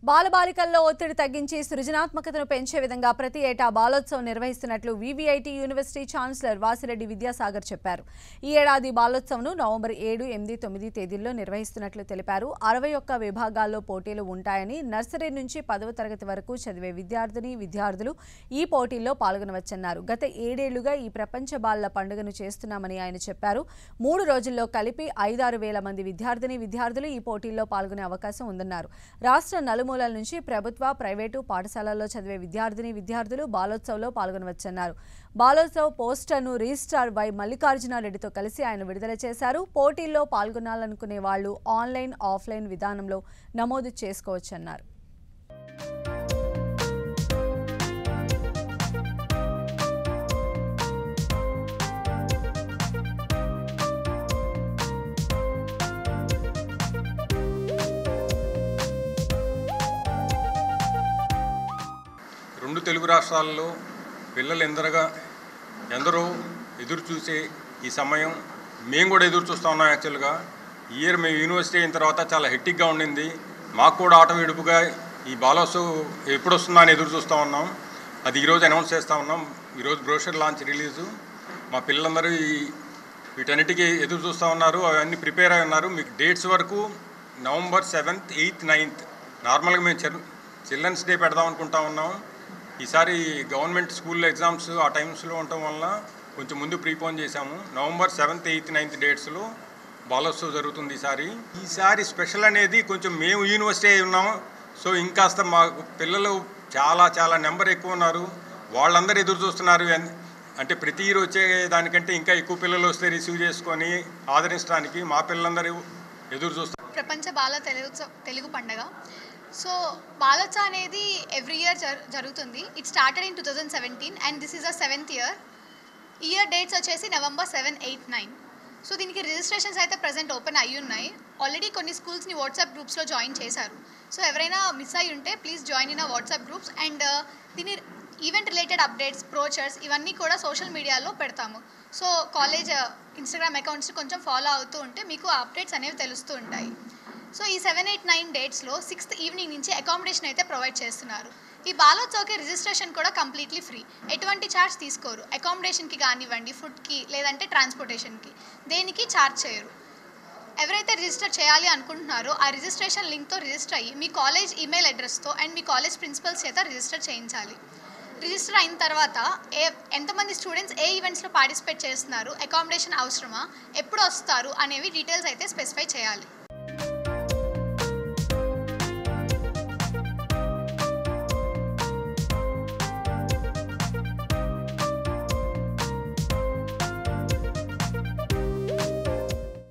బాలబాలికల్లో ఒత్తిడి తగ్గించి సృజనాత్మకతను పెంచే విధంగా ప్రతి ఏటా బాలోత్సవం నిర్వహిస్తున్నట్లు VVIT university chancellor Vasireddy Vidyasagar చెప్పారు. ఈ ఏడాది బాలోత్సవంను నవంబర్ 7, 8, 9 తేదీల్లో నిర్వహిస్తున్నట్లు తెలిపారు. 61 విభాగాల్లో పోటీలు ఉంటాయని, నర్సరీ నుంచి 10వ తరగతి వరకు చదివే విద్యార్థులు ఈ పోటీల్లో పాల్గొనవచ్చన్నారు. గత 7 ఏళ్లుగా ఈ ప్రపంచ బాలల పండుగను చేస్తున్నామని ఆయన చెప్పారు. 3 రోజుల్లో కలిపి 5-6 వేల మంది విద్యార్థులు ఈ పోటీల్లో పాల్గొనే అవకాశం ఉందన్నారు. రాష్ట్ర నలుమూలల నుంచి ప్రభుత్వ, ప్రైవేటు పాఠశాలల్లో చదివే విద్యార్థులు బాలోత్సవ్లో పాల్గొనవచ్చన్నారు. బాలోత్సవ్ పోస్టర్ను రిజిస్ట్రార్ వై మల్లికార్జునారెడ్డితో కలిసి ఆయన విడుదల చేశారు. పోటీల్లో పాల్గొనాలనుకునే వాళ్లు ఆన్లైన్, ఆఫ్లైన్ విధానంలో నమోదు చేసుకోవచ్చన్నారు. రెండు తెలుగు రాష్ట్రాల్లో పిల్లలు ఎందరో ఎదురు చూసే ఈ సమయం మేము కూడా ఎదురు చూస్తూ ఉన్నాం. యాక్చువల్గా ఈ ఇయర్ మేము యూనివర్సిటీ అయిన తర్వాత చాలా హెక్టిక్గా ఉండింది. మాకు కూడా ఆట విడుపుగా ఈ బాలోత్సవ్ ఎప్పుడు వస్తుందా అని ఎదురు చూస్తూ ఉన్నాం. అది ఈరోజు అనౌన్స్ చేస్తూ ఉన్నాం. ఈరోజు బ్రోషర్ లాంచ్ రిలీజు. మా పిల్లలందరూ వీటన్నిటికీ ఎదురు చూస్తూ ఉన్నారు. అవన్నీ ప్రిపేర్ అయి ఉన్నారు. మీకు డేట్స్ వరకు నవంబర్ 7th, 8th, 9th నార్మల్గా మేము చిల్డ్రన్స్ డే పెడదాం అనుకుంటా ఉన్నాం. ఈసారి గవర్నమెంట్ స్కూల్లో ఎగ్జామ్స్ ఆ టైమ్స్లో ఉండటం వలన కొంచెం ముందు ప్రీపోన్ చేశాము. November 7th, 8th, 9th డేట్స్లో Balotsav జరుగుతుంది. ఈసారి స్పెషల్ అనేది కొంచెం మేము యూనివర్సిటీ అయి ఉన్నాము. సో ఇంకాస్త మా పిల్లలు చాలా నెంబర్ ఎక్కువ ఉన్నారు. వాళ్ళందరూ ఎదురు చూస్తున్నారు. అంటే ప్రతి ఇయర్ వచ్చే దానికంటే ఇంకా ఎక్కువ పిల్లలు వస్తే రిసీవ్ చేసుకొని ఆదరించడానికి మా పిల్లలందరూ ఎదురు చూస్తారు. ప్రపంచ బాల తెలుగు పండుగ. సో బాలోత్సవ్ అనేది ఎవ్రీ ఇయర్ జరుగుతుంది. It started in 2017 and this is the 7th year dates వచ్చేసి నవంబర్ 7, 8, 9. సో దీనికి రిజిస్ట్రేషన్స్ అయితే ప్రజెంట్ ఓపెన్ అయ్యి ఉన్నాయి. ఆల్రెడీ కొన్ని స్కూల్స్ని వాట్సాప్ గ్రూప్స్లో జాయిన్ చేశారు. సో ఎవరైనా మిస్ అయ్యి ఉంటే please join in WhatsApp groups. And దీని ఈవెంట్ రిలేటెడ్ అప్డేట్స్, బ్రోచర్స్ ఇవన్నీ కూడా సోషల్ మీడియాలో పెడతాము. సో కాలేజ్ ఇన్స్టాగ్రామ్ అకౌంట్స్ కొంచెం ఫాలో అవుతూ ఉంటే మీకు ఆ అప్డేట్స్ అనేవి తెలుస్తూ ఉంటాయి. సో ఈ 7, 8, 9 డేట్స్లో 6th ఈవినింగ్ నుంచి అకామిడేషన్ అయితే ప్రొవైడ్ చేస్తున్నారు. ఈ బాలోత్సవ్కి రిజిస్ట్రేషన్ కూడా కంప్లీట్లీ ఫ్రీ. ఎటువంటి ఛార్జ్ తీసుకోరు. అకామిడేషన్కి కానివ్వండి, ఫుడ్కి, లేదంటే ట్రాన్స్పోర్టేషన్కి దేనికి ఛార్జ్ చేయరు. ఎవరైతే రిజిస్టర్ చేయాలి అనుకుంటున్నారో ఆ రిజిస్ట్రేషన్ లింక్తో రిజిస్టర్ అయ్యి మీ కాలేజ్ ఈమెయిల్ అడ్రస్తో అండ్ మీ కాలేజ్ ప్రిన్సిపల్స్ చేత రిజిస్టర్ చేయించాలి. రిజిస్టర్ అయిన తర్వాత ఎంతమంది స్టూడెంట్స్ ఏ ఈవెంట్స్లో పార్టిసిపేట్ చేస్తున్నారు, అకామిడేషన్ అవసరమా, ఎప్పుడు వస్తారు అనేవి డీటెయిల్స్ అయితే స్పెసిఫై చేయాలి.